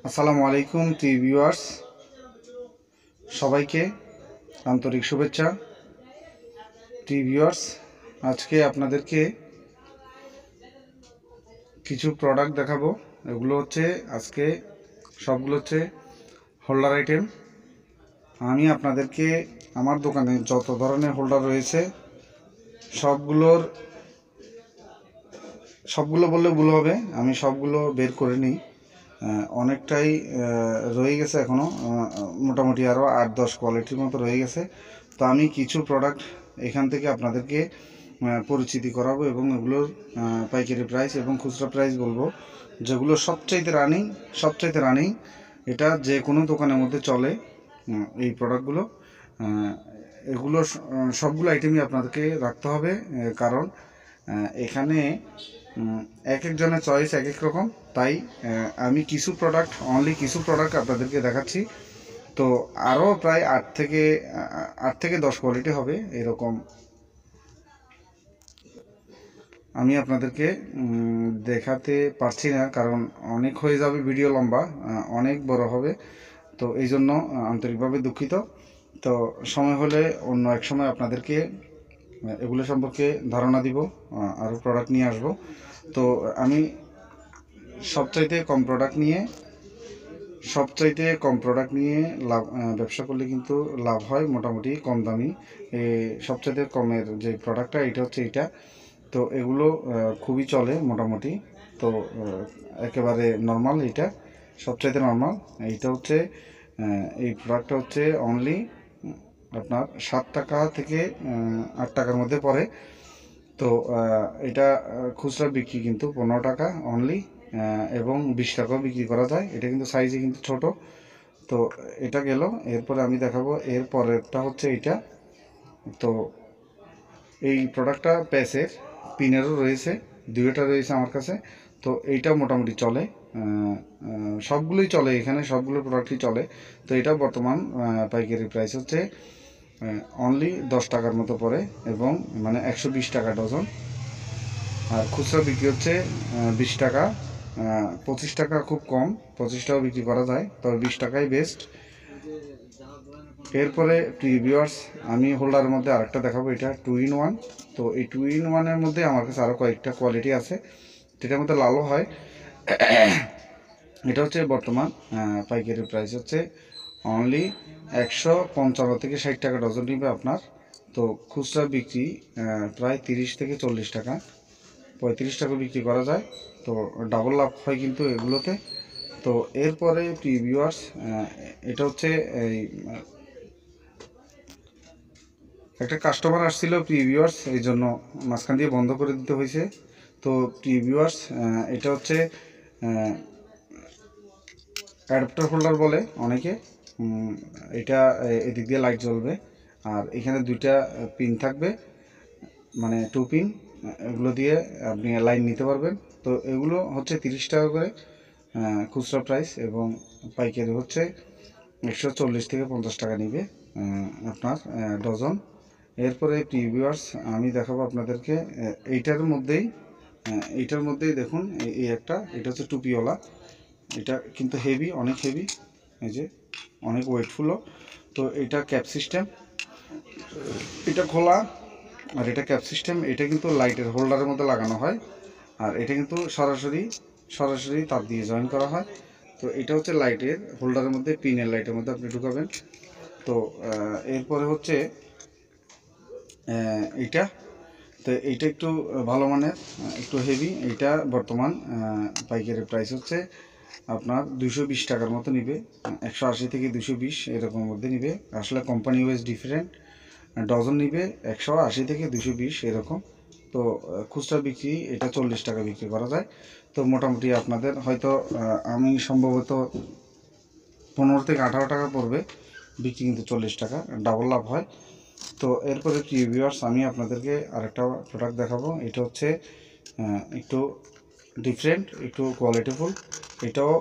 আসসালামু আলাইকুম ভিউয়ার্স, সবাইকে আন্তরিক শুভেচ্ছা। ভিউয়ার্স, আজকে আপনাদেরকে কিছু প্রোডাক্ট দেখাবো। এগুলো হচ্ছে আজকে সবগুলো হচ্ছে হোল্ডার আইটেম। আমি আপনাদেরকে আমার দোকানে যত ধরনের হোল্ডার রয়েছে সবগুলো বললে ভুল হবে, আমি সবগুলো বের করে নিই। অনেকটাই রয়ে গেছে এখনও, মোটামুটি আরও 8-10 কোয়ালিটির মতো রয়ে গেছে। তো আমি কিছু প্রোডাক্ট এখান থেকে আপনাদেরকে পরিচিতি করাবো এবং এগুলোর পাইকারি প্রাইস এবং খুচরা প্রাইস বলবো, যেগুলো সবচাইতে রানিং। এটা যে কোনো দোকানের মধ্যে চলে এই প্রোডাক্টগুলো। এগুলো সবগুলো আইটেমই আপনাদেরকে রাখতে হবে, কারণ এখানে এক একজনের চয়েস এক এক রকম। তাই আমি কিছু প্রোডাক্ট আপনাদেরকে দেখাচ্ছি। তো আরও প্রায় 8 থেকে 10 কোয়ালিটি হবে এরকম আমি আপনাদেরকে দেখাতে পারছি না, কারণ অনেক হয়ে যাবে, ভিডিও লম্বা অনেক বড় হবে। তো এই জন্য আন্তরিকভাবে দুঃখিত। তো সময় হলে অন্য এক সময় আপনাদেরকে এগুলো সম্পর্কে ধারণা দিব, আরও প্রোডাক্ট নিয়ে আসব। তো আমি সবচাইতে কম প্রোডাক্ট নিয়ে লাভ ব্যবসা করলে কিন্তু লাভ হয় মোটামুটি কম দামি। সবচাইতে কমের যে প্রোডাক্টটা এটা হচ্ছে এইটা। তো এগুলো খুবই চলে মোটামুটি। তো একেবারে নর্মাল, এটা সবচাইতে নর্মাল। এইটা হচ্ছে এই প্রোডাক্টটা হচ্ছে অনলি আপনার 7 টাকা থেকে 8 টাকার মধ্যে পড়ে। তো এটা খুচরা বিক্রি কিন্তু 15 টাকা অনলি, এবং 20 টাকাও বিক্রি করা যায়। এটা কিন্তু সাইজে কিন্তু ছোট। তো এটা গেল। এরপরে আমি দেখাবো এর পরেরটা হচ্ছে এইটা। তো এই প্রোডাক্টটা প্যাসের পিনেরও রয়েছে, দুইটা রয়েছে আমার কাছে। তো এইটা মোটামুটি চলে, সবগুলোই চলে, এখানে সবগুলো প্রোডাক্টই চলে। তো এটা বর্তমান পাইকারি প্রাইস হচ্ছে অনলি 10 টাকার মতো পড়ে, এবং মানে 120 টাকা ডজন। আর খুচরা বিক্রি হচ্ছে 20 টাকা, 25 টাকা খুব কম, 25 টাকাও বিক্রি করা যায়, তবে 20 টাকাই বেস্ট। এরপরে ভিউয়ার্স, আমি হোল্ডারের মধ্যে আরেকটা দেখাবো, এটা 2-in-1। তো এই 2-in-1-এর মধ্যে আমার কাছে আরও কয়েকটা কোয়ালিটি আছে, যেটার মধ্যে লালও হয়। এটা হচ্ছে বর্তমান পাইকারি প্রাইস হচ্ছে অনলি 155 থেকে 60 টাকা ডজন নিবে আপনার। তো খুচরা বিক্রি প্রায় 30 থেকে 40 টাকা, 35 টাকা বিক্রি করা যায়। তো ডাবল লাভ হয় কিন্তু এগুলোতে। তো এরপরে ভিউয়ার্স, এটা হচ্ছে এই একটা কাস্টমার আসছিল ভিউয়ার্স, এই জন্য মাঝখান দিয়ে বন্ধ করে দিতে হয়েছে। তো ভিউয়ার্স, এটা হচ্ছে অ্যাডাপ্টার হোল্ডার বলে অনেকে। এটা এদিক দিয়ে লাইট জ্বলবে, আর এখানে দুইটা পিন থাকবে, মানে 2 পিন। এগুলো দিয়ে আপনি লাইন নিতে পারবেন। তো এগুলো হচ্ছে 30 টাকা করে খুচরা প্রাইস, এবং পাইকারি হচ্ছে 140 থেকে 50 টাকা নিবে আপনার ডজন। এরপরে ভিউয়ার্স, আমি দেখাবো আপনাদেরকে এইটার মধ্যেই দেখুন, এই একটা, এটা হচ্ছে টুপিওয়ালা। এটা কিন্তু হেভি, অনেক হেভি, এই যে অনেক ওয়েটফুলও। তো এটা ক্যাপ সিস্টেম, এটা খোলা, আর এটা ক্যাপ সিস্টেম। এটা কিন্তু লাইটের হোল্ডারের মধ্যে লাগানো হয়, আর এটা কিন্তু সরাসরি তার দিয়ে জয়েন করা হয়। তো এটা হচ্ছে লাইটের হোল্ডারের মধ্যে, পিনের লাইটের মধ্যে আপনি ঢুকাবেন। তো এরপরে হচ্ছে এইটা। তো এইটা একটু ভালো মানের, একটু হেভি। এইটা বর্তমান পাইকারি প্রাইস হচ্ছে আপনার 220 টাকার মতো নিবে, 180 থেকে 220 এরকম মধ্যে নিবে। আসলে কোম্পানি ওয়াইজ ডিফারেন্ট, ডজন নিবে 180 থেকে 220 এরকম। তো খুচরা বিক্রি এটা 40 টাকা বিক্রি করা যায়। তো মোটামুটি আপনাদের হয়তো আমি সম্ভবত 15 থেকে 18 টাকা পড়বে, বিক্রি কিন্তু 40 টাকা, ডাবল লাভ হয়। তো এরপরে ভিউয়ার্স, আমি আপনাদেরকে আরেকটা প্রোডাক্ট দেখাবো। এটা হচ্ছে একটু ডিফারেন্ট, একটু কোয়ালিটিফুল। এটাও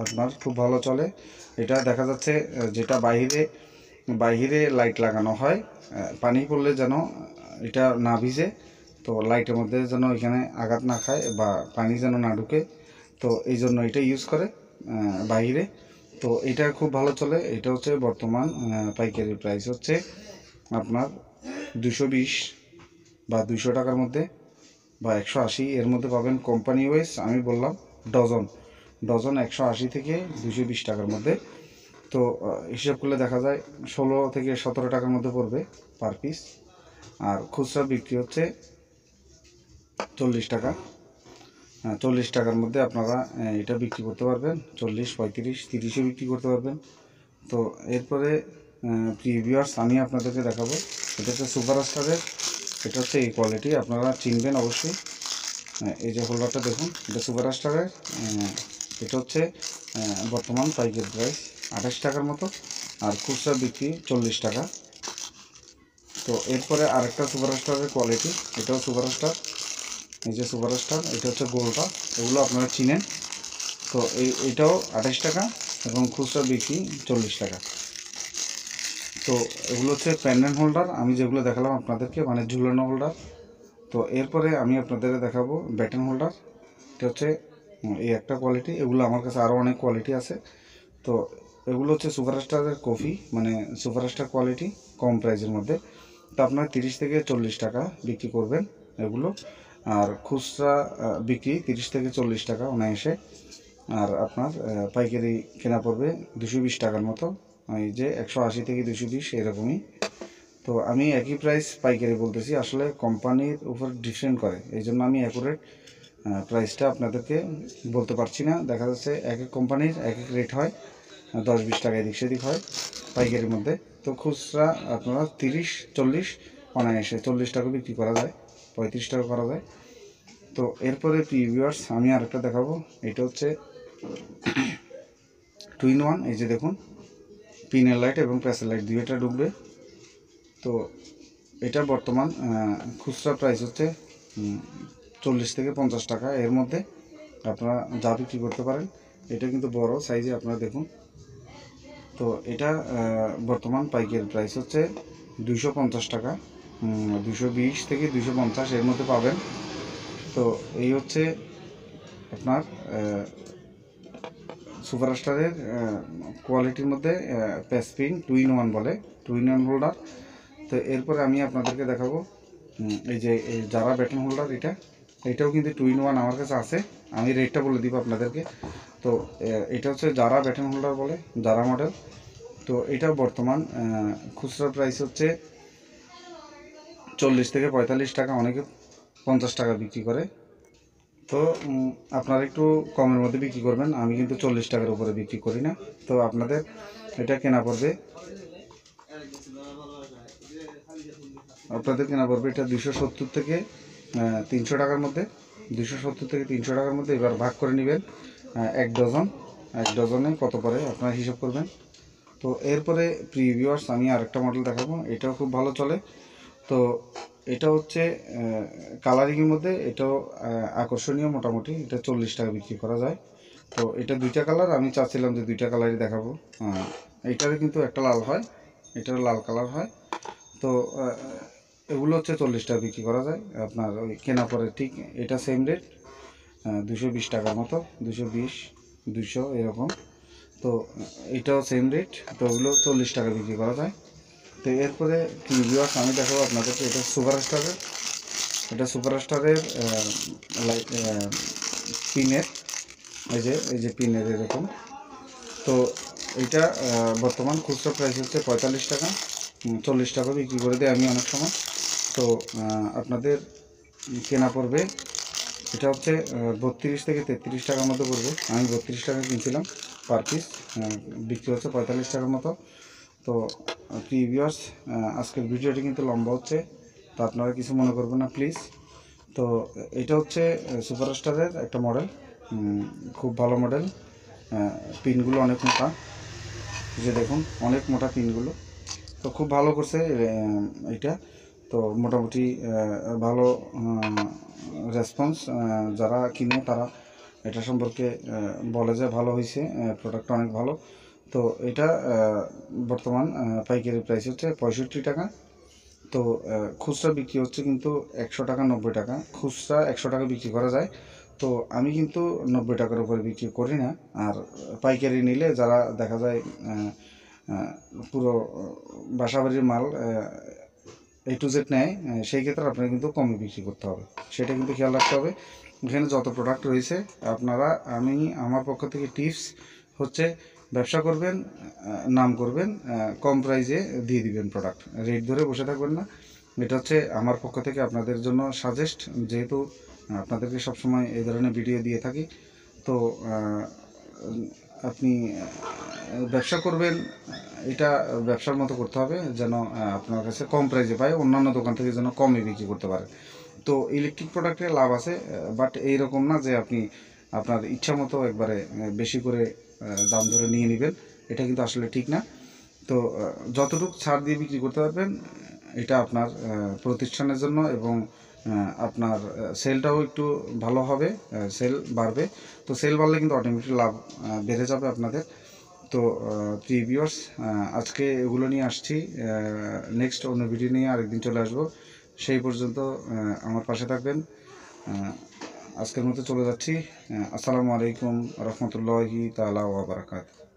আপনার খুব ভালো চলে। এটা দেখা যাচ্ছে যেটা বাহিরে লাইট লাগানো হয়, পানি পড়লে যেন এটা না ভিজে, তো লাইটের মধ্যে যেন এখানে আঘাত না খায় বা পানি যেন না ঢুকে, তো এই জন্য এটা ইউজ করে। বাইরে। তো এটা খুব ভালো চলে। এটা হচ্ছে বর্তমান পাইকারি প্রাইস হচ্ছে আপনার 220 বা 200 টাকার মধ্যে বা 180 এর মধ্যে পাবেন। কোম্পানি ওয়াইজ আমি বললাম ডজন 180 থেকে 220 টাকার মধ্যে। তো হিসাব করলে দেখা যায় 16 থেকে 17 টাকার মধ্যে পড়বে পার পিস। আর খুচরা বিক্রি হচ্ছে 40 টাকা। 40 টাকার মধ্যে আপনারা এটা বিক্রি করতে পারবেন। 40, 35, 30-এ বিক্রি করতে পারবেন। তো এরপরে ভিউয়ার্স আমি আপনাদেরকে দেখাবো, এটা হচ্ছে সুপার স্টারের। এটা হচ্ছে এই কোয়ালিটি, আপনারা চিনবেন অবশ্যই। এই যে হোল্ডারটা দেখুন, এটা সুপার স্টারের। এটা হচ্ছে বর্তমান পাইকারি প্রাইস 28 টাকার মতো, আর খুচরা বিক্রি 40 টাকা। তো এরপরে আরেকটা সুপার স্টারের কোয়ালিটি, এটাও সুপার স্টার। এই যে সুপার স্টার, এটা হচ্ছে গোলটা, এগুলো আপনারা চিনেন। তো এটাও 28 টাকা এবং খুচরা বিক্রি 40 টাকা। তো এগুলো হচ্ছে প্যান্ডেন্ট হোল্ডার, আমি যেগুলো দেখালাম আপনাদেরকে, মানে ঝুলানো হোল্ডার। তো এরপরে আমি আপনাদের দেখাবো ব্যাটন হোল্ডার। এটা হচ্ছে এই একটা কোয়ালিটি, এগুলো আমার কাছে আরও অনেক কোয়ালিটি আছে। তো এগুলো হচ্ছে সুপার স্টারের কফি, মানে সুপার স্টার কোয়ালিটি, কম প্রাইসের মধ্যে। তো আপনার 30 থেকে 40 টাকা বিক্রি করবেন এগুলো, আর খুচরা বিক্রি 30 থেকে 40 টাকা অনায়াসে। আর আপনার পাইকারি কেনা পড়বে 220 টাকার মতো, এই যে 180 থেকে 220 এরকমই। তো আমি একই প্রাইস পাইকারি বলতেছি, আসলে কোম্পানির উপর ডিপেন্ড করে, এই জন্য আমি অ্যাকুরেট প্রাইসটা আপনাদেরকে বলতে পারছি না। দেখা যাচ্ছে এক এক কোম্পানির এক এক রেট হয়, 10-20 টাকা এদিক সেদিক হয় পাইকারির মধ্যে। তো খুচরা আপনারা 30-40 অনায়াসে 40 টাকা বিক্রি করা যায়, 35 টাকা করা যায়। তো এরপরে ভিউয়ার্স আমি আরেকটা দেখাবো, এটা হচ্ছে 2-in-1। এই যে দেখুন, পিনের লাইট এবং প্যাসের লাইট দুইটা ঢুকবে। তো এটা বর্তমান খুচরা প্রাইস হচ্ছে 40 থেকে 50 টাকা, এর মধ্যে আপনারা যা বিক্রি করতে পারেন। এটা কিন্তু বড় সাইজে, আপনারা দেখুন। তো এটা বর্তমান পাইকারি প্রাইস হচ্ছে 250 টাকা, 220 থেকে 250 এর মধ্যে পাবেন। তো এই হচ্ছে আপনার সুপার স্টারের কোয়ালিটির মধ্যে প্যাসপিন 2-in-1 বলে, 2-in-1 হোল্ডার। তো এরপরে আমি আপনাদেরকে দেখাবো এই যে এই যারা ব্যাটন হোল্ডার, এটাও কিন্তু 2-in-1 আমার কাছে আছে। আমি রেটটা বলে দিব আপনাদেরকে। তো এটা হচ্ছে যারা ব্যাটন হোল্ডার বলে, যারা মডেল। তো এটা বর্তমান খুচরা প্রাইস হচ্ছে 40 থেকে 45 টাকা, অনেকে 50 টাকা বিক্রি করে। তো আপনারা একটু কমের মধ্যে বিক্রি করবেন, আমি কিন্তু 40 টাকার উপরে বিক্রি করি না। তো আপনাদের এটা কেনা পড়বে, এটা 270 থেকে 300 টাকার মধ্যে, 270 থেকে 300 টাকার মধ্যে। এবার ভাগ করে নেবেন এক ডজনে কত পড়ে আপনারা হিসাব করবেন। তো এরপরে ভিউয়ার্স আমি আরেকটা মডেল দেখাবো, এটাও খুব ভালো চলে। তো এটা হচ্ছে কালারিংয়ের মধ্যে, এটাও আকর্ষণীয় মোটামুটি। এটা 40 টাকা বিক্রি করা যায়। তো এটা দুইটা কালার, আমি চাচ্ছিলাম যে দুইটা কালারই দেখাবো। এইটারে কিন্তু একটা লাল হয়, এটারও লাল কালার হয়। তো এগুলো হচ্ছে 40 টাকা বিক্রি করা যায় আপনার ওই কেনা পরে। ঠিক এটা সেম রেট, 220 টাকার মতো, 220, 200 এরকম। তো এটাও সেম রেট। তো ওগুলো 40 টাকা বিক্রি করা যায়। তো এরপরে ভিউয়ার্স আমি দেখাবো আপনাদেরকে, এটা সুপার স্টারের লাইট পিনের, এই যে পিনের এরকম। তো এটা বর্তমান খুচরা প্রাইস হচ্ছে 45 টাকা, 40 টাকা বিক্রি করে দেয় আমি অনেক সময়। তো আপনাদের কেনা পড়বে, এটা হচ্ছে 32 থেকে 33 টাকার মতো পড়বে। আমি 32 টাকা কিনছিলাম পার পিস, বিক্রি হচ্ছে 45 টাকার মতো। তো ভিউয়ার্স আজকের ভিডিওটি কিন্তু লম্বা হচ্ছে, তো আপনারা কিছু মনে করবেন না প্লিজ। তো এটা হচ্ছে সুপার স্টারের একটা মডেল, খুব ভালো মডেল। পিনগুলো অনেক মোটা, যে দেখুন অনেক মোটা পিনগুলো। তো খুব ভালো করছে এটা। তো মোটামুটি ভালো রেসপন্স, যারা কিনে তারা এটা সম্পর্কে বলে যে ভালো হয়েছে, প্রোডাক্টটা অনেক ভালো। তো এটা বর্তমান পাইকারি প্রাইস হচ্ছে 65 টাকা। তো খুচরা বিক্রি হচ্ছে কিন্তু 100 টাকা, 90 টাকা। খুচরা 100 টাকা বিক্রি করা যায়। তো আমি কিন্তু 90 টাকার উপরে বিক্রি করি না। আর পাইকারি নিলে যারা দেখা যায় পুরো বাসাবাড়ির মাল A to Z নেয়, সেই ক্ষেত্রে আপনার কিন্তু কমে বিক্রি করতে হবে, সেটা কিন্তু খেয়াল রাখতে হবে। এখানে যত প্রোডাক্ট রয়েছে আপনারা, আমার পক্ষ থেকে টিপস হচ্ছে, ব্যবসা করবেন, নাম করবেন, কম প্রাইসে দিয়ে দিবেন প্রোডাক্ট, রেট ধরে বসে থাকবেন না। এটা হচ্ছে আমার পক্ষ থেকে আপনাদের জন্য সাজেস্ট, যেহেতু আপনাদেরকে সবসময় এই ধরনের ভিডিও দিয়ে থাকি। তো আপনি ব্যবসা করবেন, এটা ব্যবসার মতো করতে হবে, যেন আপনার কাছে কম প্রাইসে পায়, অন্যান্য দোকান থেকে যেন কমে বিক্রি করতে পারে। তো ইলেকট্রিক প্রোডাক্টে লাভ আছে, বাট এইরকম না যে আপনি আপনার ইচ্ছা মতো একবারে বেশি করে দাম ধরে নিয়ে নেবেন, এটা কিন্তু আসলে ঠিক না। তো যতটুকু ছাড় দিয়ে বিক্রি করতে পারবেন, এটা আপনার প্রতিষ্ঠানের জন্য, এবং আপনার সেলটাও একটু ভালো হবে, সেল বাড়বে। তো সেল বাড়লে কিন্তু অটোমেটিক লাভ বেড়ে যাবে আপনাদের। তো প্রিয় ভিউয়ার্স, আজকে এগুলো নিয়ে আসছি, নেক্সট অন্য ভিডিও নিয়ে আরেকদিন চলে আসবো। সেই পর্যন্ত আমার পাশে থাকবেন। আজকের মতো চলে যাচ্ছি। আসসালামু আলাইকুম রহমতুল্লাহি তাআলা ওয়া বারাকাতুহু।